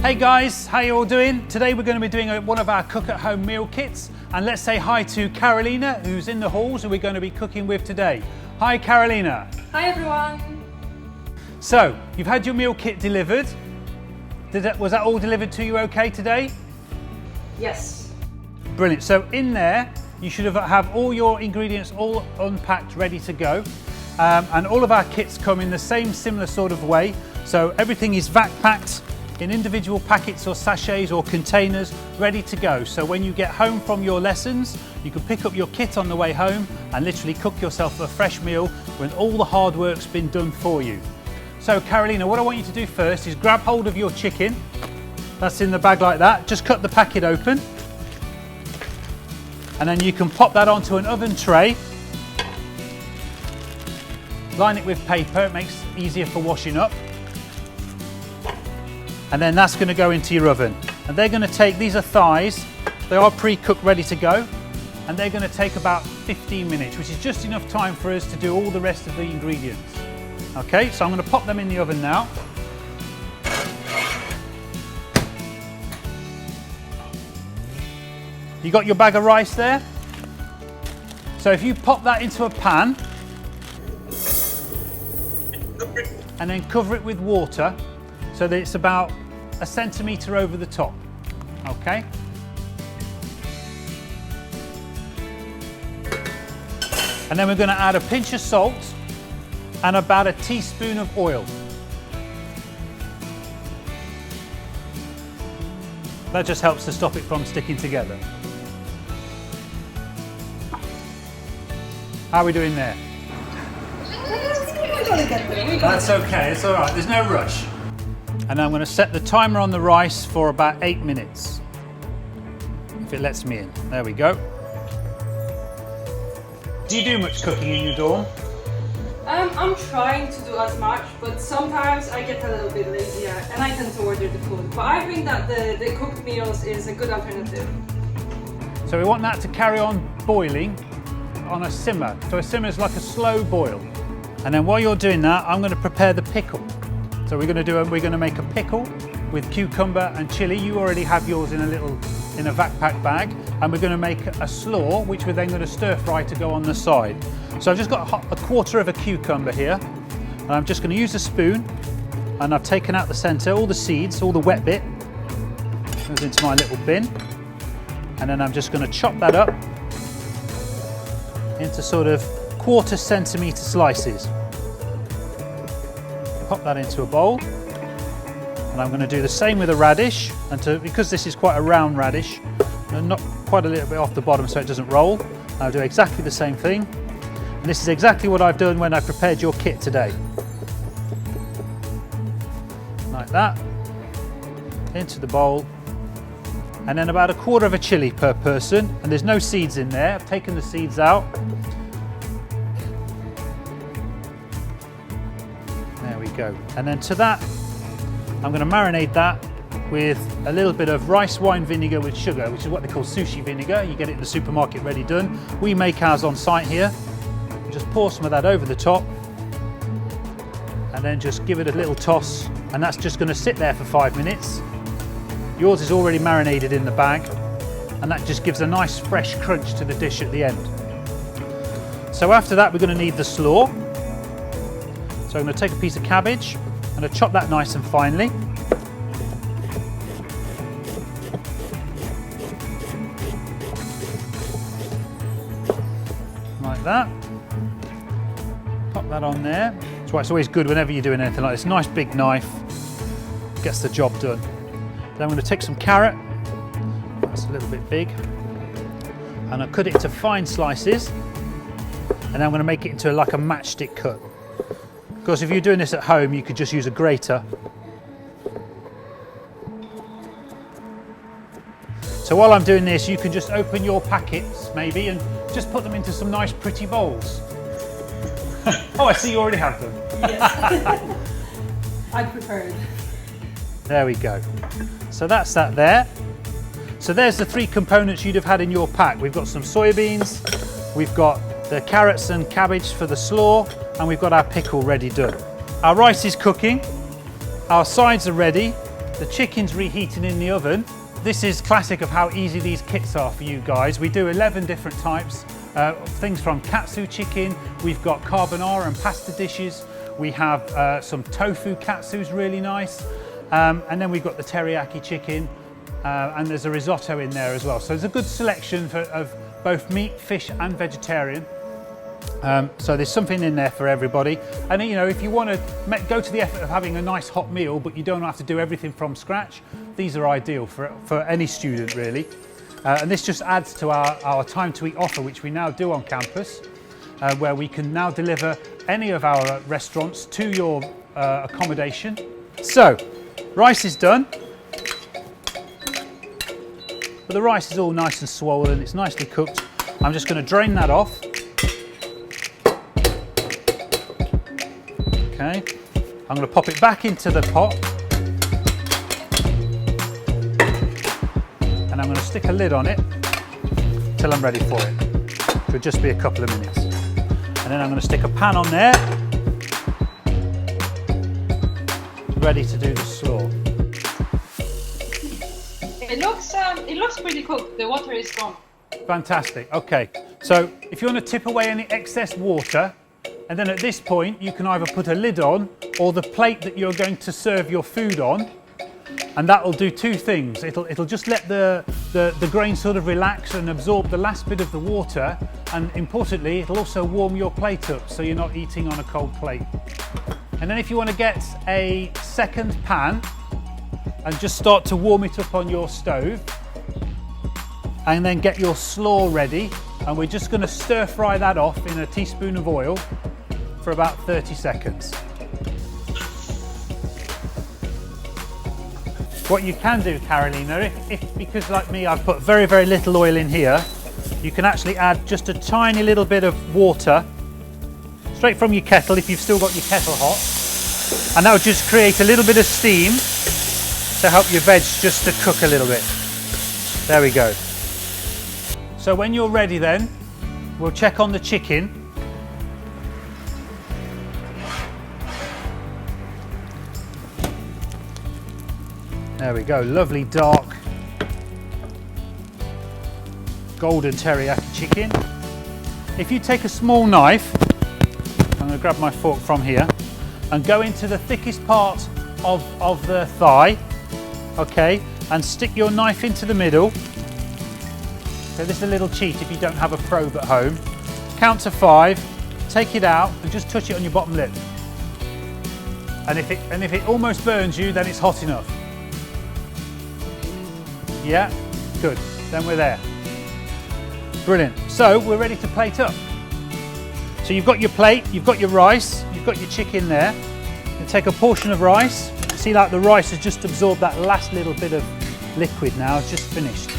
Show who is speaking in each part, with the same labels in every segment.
Speaker 1: Hey guys, how you all doing? Today we're going to be doing one of our cook at home meal kits, and let's say hi to Karolina, who's in the halls, who we're going to be cooking with today. Hi Karolina.
Speaker 2: Hi everyone.
Speaker 1: So, you've had your meal kit delivered. Was that all delivered to you okay today?
Speaker 2: Yes.
Speaker 1: Brilliant. So in there, you should have all your ingredients all unpacked, ready to go. And all of our kits come in the same similar sort of way. So everything is vac packed in individual packets or sachets or containers, ready to go. So when you get home from your lessons, you can pick up your kit on the way home and literally cook yourself a fresh meal when all the hard work's been done for you. So Karolina, what I want you to do first is grab hold of your chicken. That's in the bag like that. Just cut the packet open. And then you can pop that onto an oven tray. Line it with paper, it makes it easier for washing up. And then that's going to go into your oven. And they're going to take, these are thighs, they are pre-cooked, ready to go. And they're going to take about 15 minutes, which is just enough time for us to do all the rest of the ingredients. Okay, so I'm going to pop them in the oven now. You got your bag of rice there? So if you pop that into a pan and then cover it with water so that it's about 1 centimetre over the top, okay? And then we're going to add a pinch of salt and about a teaspoon of oil. That just helps to stop it from sticking together. How are we doing there?
Speaker 2: We're gonna get there.
Speaker 1: That's okay, it's all right, there's no rush. And I'm going to set the timer on the rice for about 8 minutes. If it lets me in. There we go. Do you do much cooking in your dorm?
Speaker 2: I'm trying to do as much, but sometimes I get a little bit lazier and I tend to order the food. But I think that the cooked meals is a good alternative.
Speaker 1: So we want that to carry on boiling on a simmer. So a simmer is like a slow boil. And then while you're doing that, I'm going to prepare the pickle. So we're going to make a pickle with cucumber and chili. You already have yours in a vac pack bag, and we're going to make a slaw, which we're then going to stir fry to go on the side. So I've just got a quarter of a cucumber here, and I'm just going to use a spoon, and I've taken out the centre, all the seeds, all the wet bit goes into my little bin, and then I'm just going to chop that up into sort of 1/4 centimetre slices. Pop that into a bowl, and I'm going to do the same with a radish, and because this is quite a round radish, and not quite a little bit off the bottom so it doesn't roll, I'll do exactly the same thing. And this is exactly what I've done when I prepared your kit today. Like that, into the bowl, and then about 1/4 of a chilli per person, and there's no seeds in there, I've taken the seeds out. There we go. And then to that, I'm going to marinate that with a little bit of rice wine vinegar with sugar, which is what they call sushi vinegar. You get it in the supermarket ready done. We make ours on site here. We just pour some of that over the top and then just give it a little toss, and that's just going to sit there for 5 minutes. Yours is already marinated in the bag, and that just gives a nice fresh crunch to the dish at the end. So after that, we're going to need the slaw. So I'm going to take a piece of cabbage and chop that nice and finely. Like that. Pop that on there. That's why it's always good whenever you're doing anything like this. Nice big knife gets the job done. Then I'm going to take some carrot. That's a little bit big. And I'll cut it into fine slices. And then I'm going to make it into like a matchstick cut. Of course, if you're doing this at home, you could just use a grater. So while I'm doing this, you can just open your packets, maybe, and just put them into some nice pretty bowls. Oh, I see you already have them.
Speaker 2: Yes. I prepared.
Speaker 1: There we go. So that's that there. So there's the 3 components you'd have had in your pack. We've got some soybeans, we've got the carrots and cabbage for the slaw, and we've got our pickle ready done. Our rice is cooking, our sides are ready, The chicken's reheating in the oven. This is classic of how easy these kits are for you guys. We do 11 different types, things from katsu chicken, we've got carbonara and pasta dishes, we have some tofu katsu's really nice, and then we've got the teriyaki chicken, and there's a risotto in there as well. So there's a good selection of both meat, fish and vegetarian. So there's something in there for everybody. And you know, if you want to go to the effort of having a nice hot meal, but you don't have to do everything from scratch, these are ideal for any student really. And this just adds to our time to eat offer, which we now do on campus, where we can now deliver any of our restaurants to your accommodation. So, rice is done. But the rice is all nice and swollen, it's nicely cooked. I'm just going to drain that off. Okay, I'm going to pop it back into the pot. And I'm going to stick a lid on it till I'm ready for it. It'll just be a couple of minutes. And then I'm going to stick a pan on there, ready to do the slaw.
Speaker 2: It looks pretty cooked. The water is gone.
Speaker 1: Fantastic. Okay, so if you want to tip away any excess water, and then at this point you can either put a lid on or the plate that you're going to serve your food on, and that will do two things. It'll just let the grain sort of relax and absorb the last bit of the water, and importantly it'll also warm your plate up so you're not eating on a cold plate. And then if you want to get a second pan and just start to warm it up on your stove, and then get your slaw ready, and we're just going to stir fry that off in a teaspoon of oil for about 30 seconds. What you can do, Karolina, because like me I've put very, very little oil in here, you can actually add just a tiny little bit of water straight from your kettle if you've still got your kettle hot, and that will just create a little bit of steam to help your veg just to cook a little bit. There we go. So when you're ready then, we'll check on the chicken. There we go, lovely dark golden teriyaki chicken. If you take a small knife, I'm going to grab my fork from here, and go into the thickest part of the thigh, okay, and stick your knife into the middle. So this is a little cheat if you don't have a probe at home. Count to 5, take it out and just touch it on your bottom lip. And if it almost burns you, then it's hot enough. Yeah, good, then we're there. Brilliant, so we're ready to plate up. So you've got your plate, you've got your rice, you've got your chicken there. You can take a portion of rice. See, like the rice has just absorbed that last little bit of liquid now, it's just finished.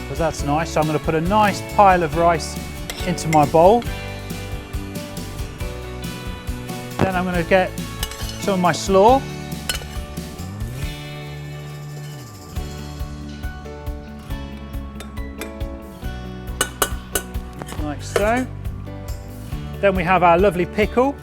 Speaker 1: Because that's nice. So I'm going to put a nice pile of rice into my bowl. Then I'm going to get some of my slaw. Like so. Then we have our lovely pickle.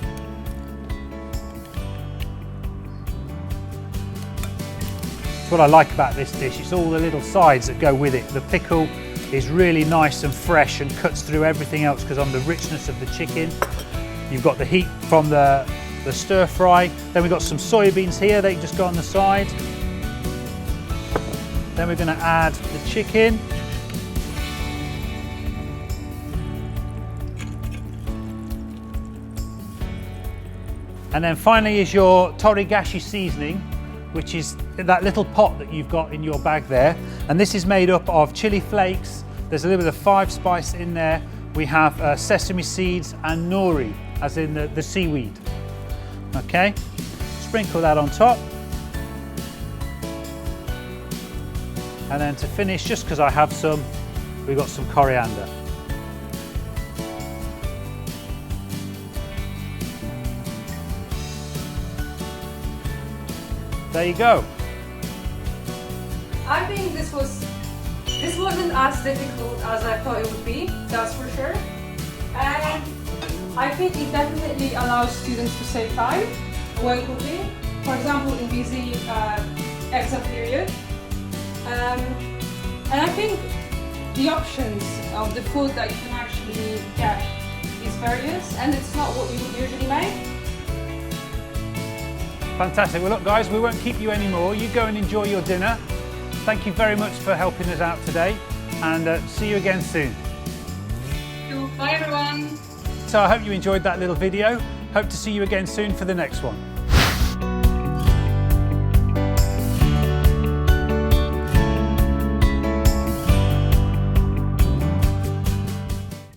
Speaker 1: What I like about this dish, it's all the little sides that go with it. The pickle is really nice and fresh and cuts through everything else because of the richness of the chicken. You've got the heat from the stir fry. Then we've got some soybeans here, they just go on the side. Then we're going to add the chicken. And then finally is your teriyaki seasoning, which is that little pot that you've got in your bag there. And this is made up of chili flakes, there's a little bit of 5 spice in there, we have sesame seeds and nori, as in the seaweed. Okay, sprinkle that on top. And then to finish, just because I have some, we've got some coriander. There you go.
Speaker 2: I think this wasn't as difficult as I thought it would be, that's for sure. And I think it definitely allows students to save time when cooking. For example, in busy exam period. And I think the options of the food that you can actually get is various, and it's not what you would usually make.
Speaker 1: Fantastic. Well, look, guys, we won't keep you anymore. You go and enjoy your dinner. Thank you very much for helping us out today, and see you again soon.
Speaker 2: Bye, everyone.
Speaker 1: So I hope you enjoyed that little video. Hope to see you again soon for the next one.